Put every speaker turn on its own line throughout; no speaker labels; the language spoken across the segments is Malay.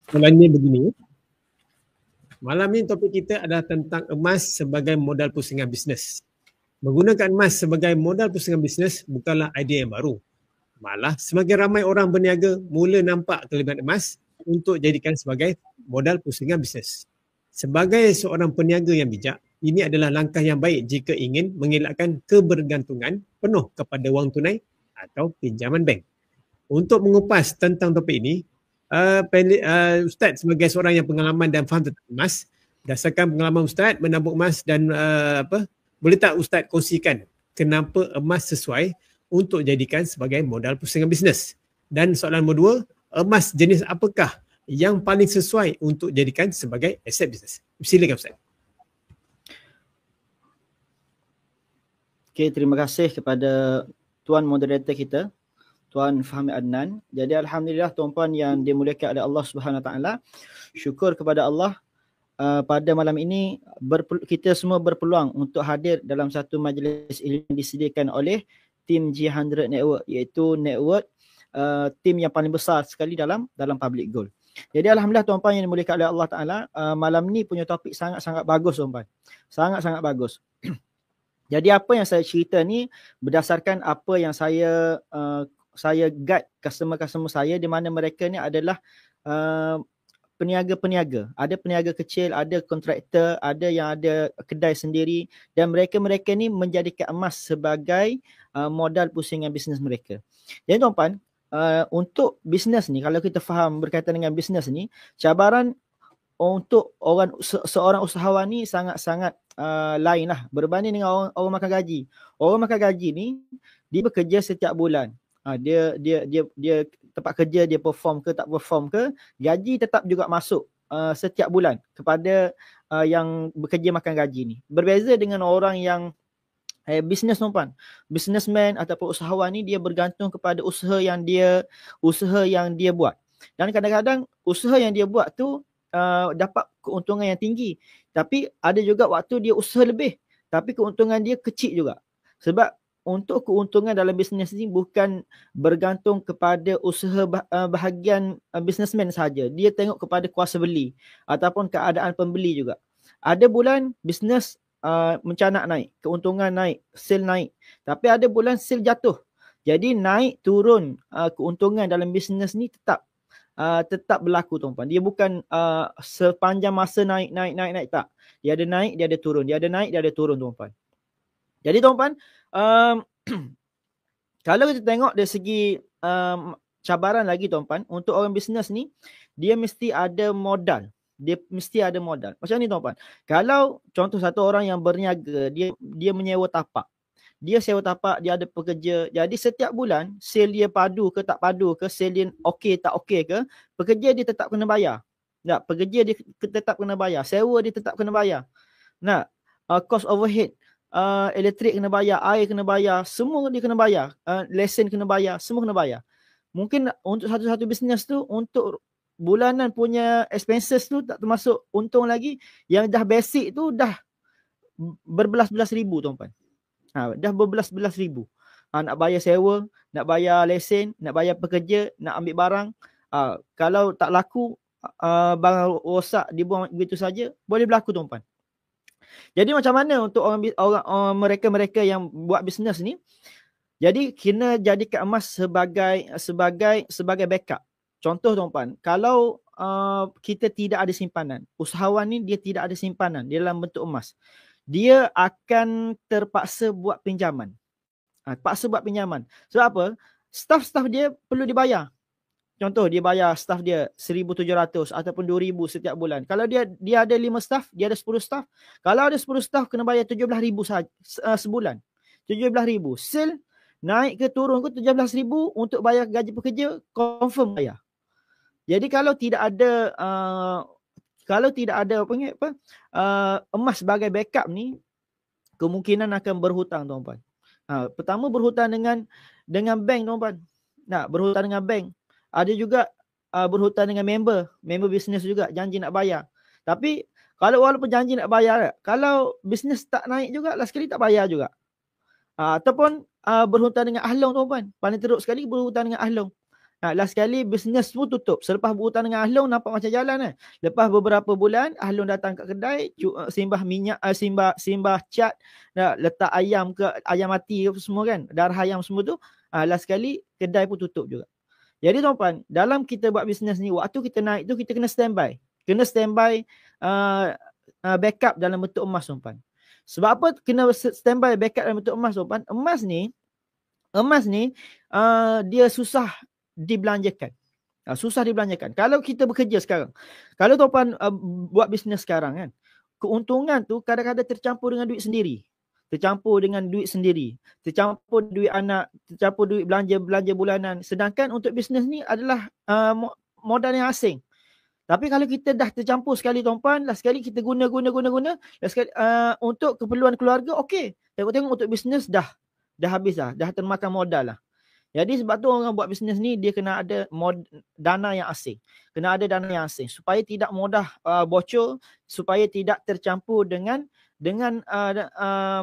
Soalannya begini, malam ni topik kita adalah tentang emas sebagai modal pusingan bisnes. Menggunakan emas sebagai modal pusingan bisnes bukanlah idea yang baru. Malah semakin ramai orang berniaga mula nampak kelebihan emas untuk jadikan sebagai modal pusingan bisnes. Sebagai seorang peniaga yang bijak, ini adalah langkah yang baik jika ingin mengelakkan kebergantungan penuh kepada wang tunai atau pinjaman bank. Untuk mengupas tentang topik ini, Ustaz sebagai seorang yang pengalaman dan faham tentang emas, berdasarkan pengalaman Ustaz menabung emas dan boleh tak Ustaz kongsikan kenapa emas sesuai untuk jadikan sebagai modal pusingan bisnes? Dan soalan nombor dua, emas jenis apakah yang paling sesuai untuk jadikan sebagai aset bisnes? Silakan Ustaz.
Okay, terima kasih kepada Tuan Moderator kita, Tuan Fahmi Adnan. Jadi Alhamdulillah tuan-puan yang dimuliakan oleh Allah Subhanahu Wa Taala. Syukur kepada Allah pada malam ini kita semua berpeluang untuk hadir dalam satu majlis ilmu yang disediakan oleh tim G100 Network, iaitu network tim yang paling besar sekali dalam public gold. Jadi Alhamdulillah tuan-puan yang dimuliakan oleh Allah Taala, malam ni punya topik sangat-sangat bagus tuan-puan. Sangat-sangat bagus. Jadi apa yang saya cerita ni berdasarkan apa yang saya guide customer-customer saya, di mana mereka ni adalah peniaga-peniaga. Ada peniaga kecil, ada kontraktor, ada yang ada kedai sendiri, dan mereka ni menjadikan emas sebagai modal pusingan bisnes mereka. Jadi tuan-puan, untuk bisnes ni, kalau kita faham berkaitan dengan bisnes ni, cabaran untuk seorang usahawan ni sangat-sangat lain lah berbanding dengan orang makan gaji. Orang makan gaji ni dia bekerja setiap bulan. Dia tempat kerja dia perform ke tak perform ke, gaji tetap juga masuk setiap bulan kepada yang bekerja makan gaji ni. Berbeza dengan orang yang bisnes tuan-puan. Businessman ataupun usahawan ni dia bergantung kepada usaha yang dia buat. Dan kadang-kadang usaha yang dia buat tu dapat keuntungan yang tinggi, tapi ada juga waktu dia usaha lebih tapi keuntungan dia kecil juga. Sebab untuk keuntungan dalam bisnes ni bukan bergantung kepada usaha bahagian businessman sahaja. Dia tengok kepada kuasa beli ataupun keadaan pembeli juga. Ada bulan bisnes mencanak naik, keuntungan naik, sale naik, tapi ada bulan sale jatuh. Jadi naik turun keuntungan dalam bisnes ni tetap berlaku tuan-puan. Dia bukan sepanjang masa naik tak. Dia ada naik, dia ada turun. Dia ada naik, dia ada turun tuan-puan. Jadi tuan-puan, kalau kita tengok dari segi cabaran lagi tuan-puan, untuk orang bisnes ni, dia mesti ada modal. Macam ni tuan-puan. Kalau contoh satu orang yang berniaga, dia menyewa tapak. Dia sewa tapak, dia ada pekerja. Jadi setiap bulan, sale dia padu ke tak padu ke, sale dia okey tak okey ke, pekerja dia tetap kena bayar. Pekerja dia tetap kena bayar. Sewa dia tetap kena bayar. Cost overhead, elektrik kena bayar, air kena bayar, semua dia kena bayar. Lesen kena bayar, semua kena bayar. Mungkin untuk satu-satu bisnes tu, untuk bulanan punya expenses tu tak termasuk untung lagi. Yang dah basic tu dah berbelas-belas ribu tuan-puan. Dah berbelas-belas ribu. Nak bayar sewa, nak bayar lesen, nak bayar pekerja, nak ambil barang. Kalau tak laku, barang rosak, dibuang begitu saja, boleh berlaku tuan-puan. Jadi macam mana untuk mereka-mereka yang buat bisnes ni? Jadi kena jadikan emas sebagai backup. Contoh tuan-puan, kalau kita tidak ada simpanan, usahawan ni dia tidak ada simpanan di dalam bentuk emas, dia akan terpaksa buat pinjaman. Sebab apa? Staff dia perlu dibayar. Contoh, dia bayar staff dia 1,700 ataupun 2,000 setiap bulan. Kalau dia ada 5 staff, dia ada 10 staff. Kalau ada 10 staff, kena bayar 17,000 sebulan. 17,000. Sale naik ke turun ke 17,000 untuk bayar gaji pekerja, confirm bayar. Jadi kalau tidak ada emas sebagai backup ni, kemungkinan akan berhutang tuan-puan. Pertama berhutang dengan bank tuan-puan. Berhutang dengan bank. Ada juga berhutang dengan member bisnes juga, janji nak bayar. Tapi kalau walaupun janji nak bayar, kalau bisnes tak naik juga, last sekali tak bayar juga. Ataupun berhutang dengan ahlong tuan-puan. Paling teruk sekali berhutang dengan ahlong. Last sekali bisnes pun tutup. Selepas berhutang dengan Ahlong nampak macam jalan kan. Lepas beberapa bulan Ahlong datang kat kedai, simbah minyak, simbah cat, letak ayam ke ayam mati ke semua kan. Darah ayam semua tu. Last sekali kedai pun tutup juga. Jadi tuan-tuan, dalam kita buat bisnes ni, waktu kita naik tu kita kena standby. Kena standby backup dalam bentuk emas tuan-tuan. Sebab apa kena standby backup dalam bentuk emas tuan-tuan? Emas ni dia susah dibelanjakan. Susah dibelanjakan. Kalau kita bekerja sekarang, kalau tuan-tuan buat bisnes sekarang kan, keuntungan tu kadang-kadang tercampur dengan duit sendiri. Tercampur duit anak, tercampur duit belanja bulanan. Sedangkan untuk bisnes ni adalah modal yang asing. Tapi kalau kita dah tercampur sekali tuan-tuan, last sekali kita guna, last sekali untuk keperluan keluarga, okey. Tengok untuk bisnes dah habis dah termakan modal lah. Jadi sebab tu orang buat bisnes ni dia kena ada dana yang asing. Kena ada dana yang asing supaya tidak mudah bocor, supaya tidak tercampur dengan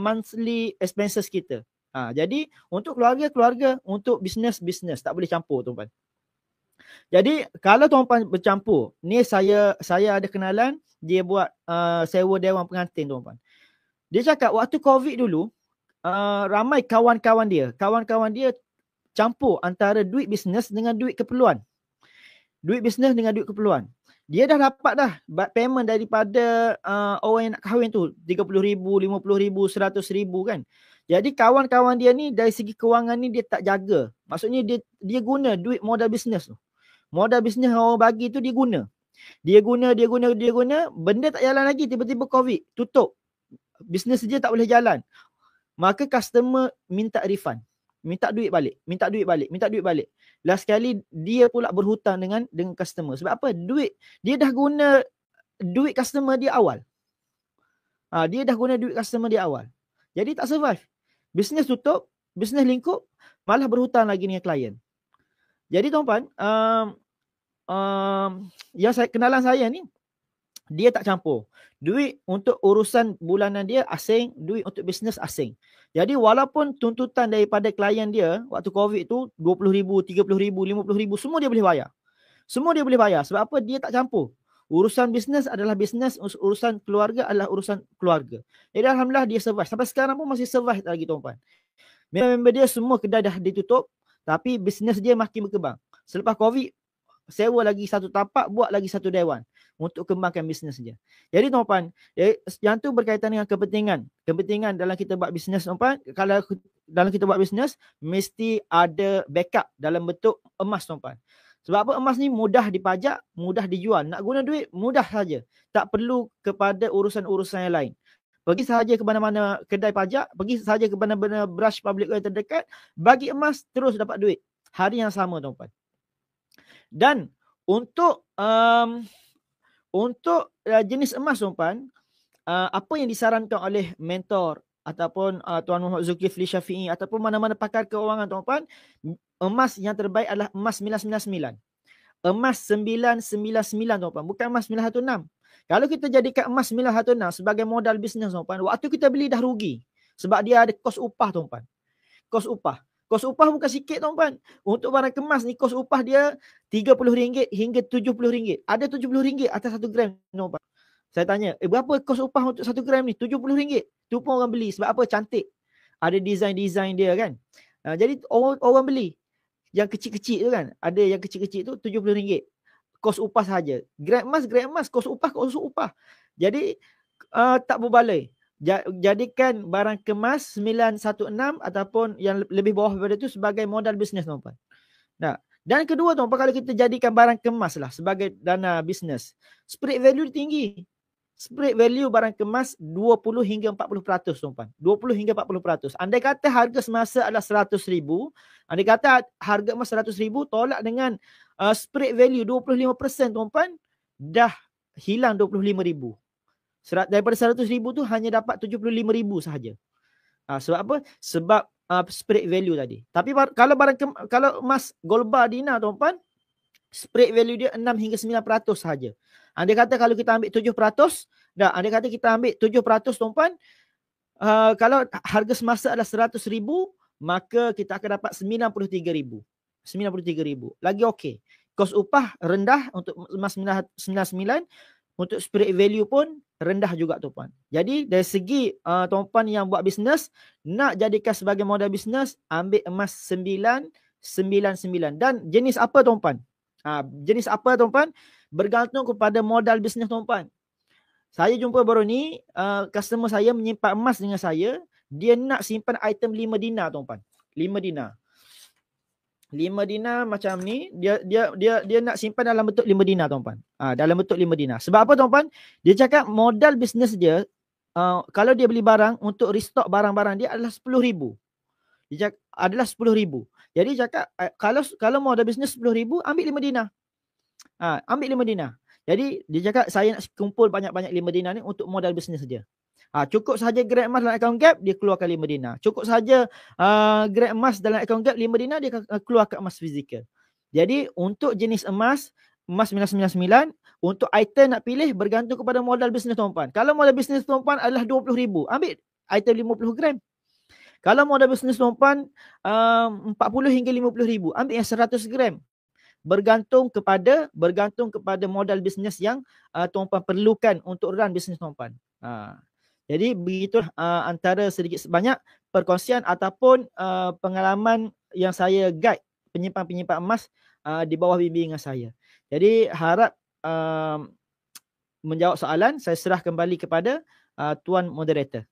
monthly expenses kita. Jadi untuk keluarga, untuk bisnes tak boleh campur tuan-tuan. Jadi kalau tuan-tuan bercampur, ni saya ada kenalan, dia buat sewa dewan pengantin tuan-tuan. Dia cakap waktu COVID dulu, ramai kawan-kawan dia campur antara duit bisnes dengan duit keperluan. Dia dah dapat payment daripada orang yang nak kahwin tu, 30,000, 50,000, 100,000 kan. Jadi kawan-kawan dia ni dari segi kewangan ni dia tak jaga. Maksudnya dia guna duit modal bisnes tu. Modal bisnes orang bagi tu dia guna. Dia guna, benda tak jalan lagi, tiba-tiba COVID, tutup. Bisnes dia tak boleh jalan. Maka customer minta refund. Minta duit balik. Last sekali dia pula berhutang dengan customer. Sebab apa? Dia dah guna duit customer dia awal. Jadi tak survive. Bisnes tutup, bisnes lingkup, malah berhutang lagi dengan klien. Jadi tuan-tuan, yang kenalan saya ni, dia tak campur. Duit untuk urusan bulanan dia asing, duit untuk bisnes asing. Jadi walaupun tuntutan daripada klien dia waktu COVID tu 20,000, 30,000, 50,000 semua dia boleh bayar. Sebab apa? Dia tak campur. Urusan bisnes adalah bisnes, urusan keluarga adalah urusan keluarga. Jadi alhamdulillah dia survive. Sampai sekarang pun masih survive lagi tuan-tuan. Member dia semua kedai dah ditutup, tapi bisnes dia makin berkembang. Selepas COVID, sewa lagi satu tapak, buat lagi satu dewan untuk kembangkan bisnes dia. Jadi tuan-tuan, yang tu berkaitan dengan kepentingan dalam kita buat bisnes tuan-tuan. Kalau dalam kita buat bisnes, mesti ada backup dalam bentuk emas tuan-tuan. Sebab apa? Emas ni mudah dipajak, mudah dijual. Nak guna duit, mudah saja. Tak perlu kepada urusan-urusan yang lain. Pergi sahaja ke mana-mana kedai pajak, pergi sahaja ke mana-mana branch public yang terdekat, bagi emas, terus dapat duit. Hari yang sama tuan-tuan. Dan untuk jenis emas tuan-tuan, apa yang disarankan oleh mentor ataupun Tuan Muhammad Zulkifli Syafi'i ataupun mana-mana pakar keuangan tuan-tuan, emas yang terbaik adalah emas 999. Emas 999 tuan-tuan, bukan emas 916. Kalau kita jadikan emas 916 sebagai modal bisnes tuan-tuan, waktu kita beli dah rugi. Sebab dia ada kos upah tuan-tuan. Kos upah bukan sikit tuan-tuan. Untuk barang kemas ni kos upah dia RM30 hingga RM70. Ada RM70 atas 1 gram tuan-tuan. Saya tanya, berapa kos upah untuk 1 gram ni? RM70. Tu pun orang beli. Sebab apa? Cantik. Ada design-design dia kan. Jadi orang beli. Yang kecil-kecil tu kan. Ada yang kecil-kecil tu RM70. Kos upah sahaja. Grade emas, kos upah. Jadi tak berbaloi. Jadikan barang kemas 916 ataupun yang lebih bawah daripada itu sebagai modal bisnes tuan-tuan. Nah, dan kedua tuan-tuan, kalau kita jadikan barang kemas lah sebagai dana bisnes, spread value tinggi. Spread value barang kemas 20 hingga 40% tuan-tuan. 20 hingga 40%. Andai kata harga semasa adalah 100,000, andai kata harga emas 100,000 tolak dengan spread value 25% tuan-tuan, dah hilang 25,000. Daripada 100,000 tu hanya dapat 75,000 sahaja. Sebab apa? Sebab spread value tadi. Tapi kalau emas gold bar dinar tuan-tuan, spread value dia 6 hingga 9% sahaja. Andai kata kalau kita ambil 7%, andai kata kita ambil 7% tuan-tuan, kalau harga semasa adalah 100,000, maka kita akan dapat 93,000. 93,000. Lagi okey. Kos upah rendah untuk emas 99, untuk spirit value pun rendah juga tuan-puan. Jadi dari segi tuan-puan yang buat bisnes, nak jadikan sebagai modal bisnes, ambil emas 999. Dan jenis apa tuan-puan? Jenis apa tuan-puan? Bergantung kepada modal bisnes tuan-puan. Saya jumpa baru ni, customer saya menyimpan emas dengan saya, dia nak simpan item 5 dinar tuan-puan. 5 dinar. 5 dinar macam ni, dia nak simpan dalam bentuk 5 dinar tuan-puan. Dalam bentuk 5 dinar. Sebab apa tuan-puan? Dia cakap modal bisnes dia, kalau dia beli barang untuk restock barang-barang dia adalah 10,000. Dia cakap adalah 10,000. Jadi cakap kalau modal bisnes 10,000, ambil 5 dinar. Ambil 5 dinar. Jadi dia cakap saya nak kumpul banyak-banyak 5 dinar ni untuk modal bisnes dia. Cukup sahaja grab emas dalam akaun Gap, dia keluarkan 5 dinar. Cukup sahaja grab emas dalam akaun Gap 5 dinar, dia keluarkan emas fizikal. Jadi untuk jenis emas 999, untuk item nak pilih bergantung kepada modal bisnes tuan-puan. Kalau modal bisnes tuan-puan adalah 20,000, ambil item 50 gram. Kalau modal bisnes tuan-puan 40 hingga 50,000, ambil yang 100 gram. Bergantung kepada modal bisnes yang tuan-puan perlukan untuk run bisnes tuan-puan. Jadi begitu antara sedikit sebanyak perkongsian ataupun pengalaman yang saya guide penyimpan-penyimpan emas di bawah bimbingan saya. Jadi harap menjawab soalan, saya serah kembali kepada Tuan Moderator.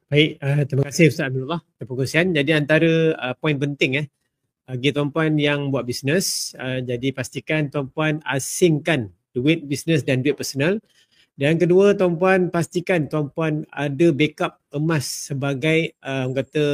Baik, terima kasih Ustaz Aminullah atas perkongsian. Jadi antara poin penting bagi tuan-puan yang buat bisnes, jadi pastikan tuan-puan asingkan duit bisnes dan duit personal. Dan kedua, tuan-puan pastikan tuan-puan ada backup emas sebagai kata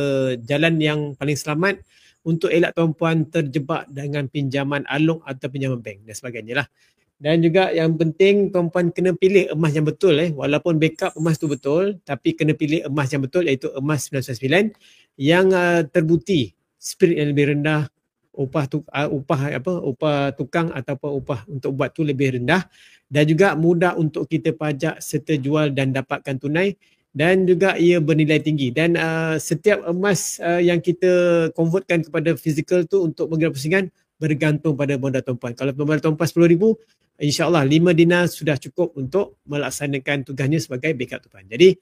jalan yang paling selamat untuk elak tuan-puan terjebak dengan pinjaman alung atau pinjaman bank dan sebagainya lah. Dan juga yang penting tuan-puan kena pilih emas yang betul walaupun backup emas tu betul, tapi kena pilih emas yang betul, iaitu emas 999 yang terbukti spirit yang lebih rendah, upah tukang ataupun upah untuk buat tu lebih rendah, dan juga mudah untuk kita pajak serta jual dan dapatkan tunai, dan juga ia bernilai tinggi. Dan setiap emas yang kita convertkan kepada fizikal tu untuk menggerak pusingan bergantung pada modal tuan-puan. Kalau modal tuan-puan 10,000, insya-Allah 5 dinar sudah cukup untuk melaksanakan tugasnya sebagai backup tuan-puan. Jadi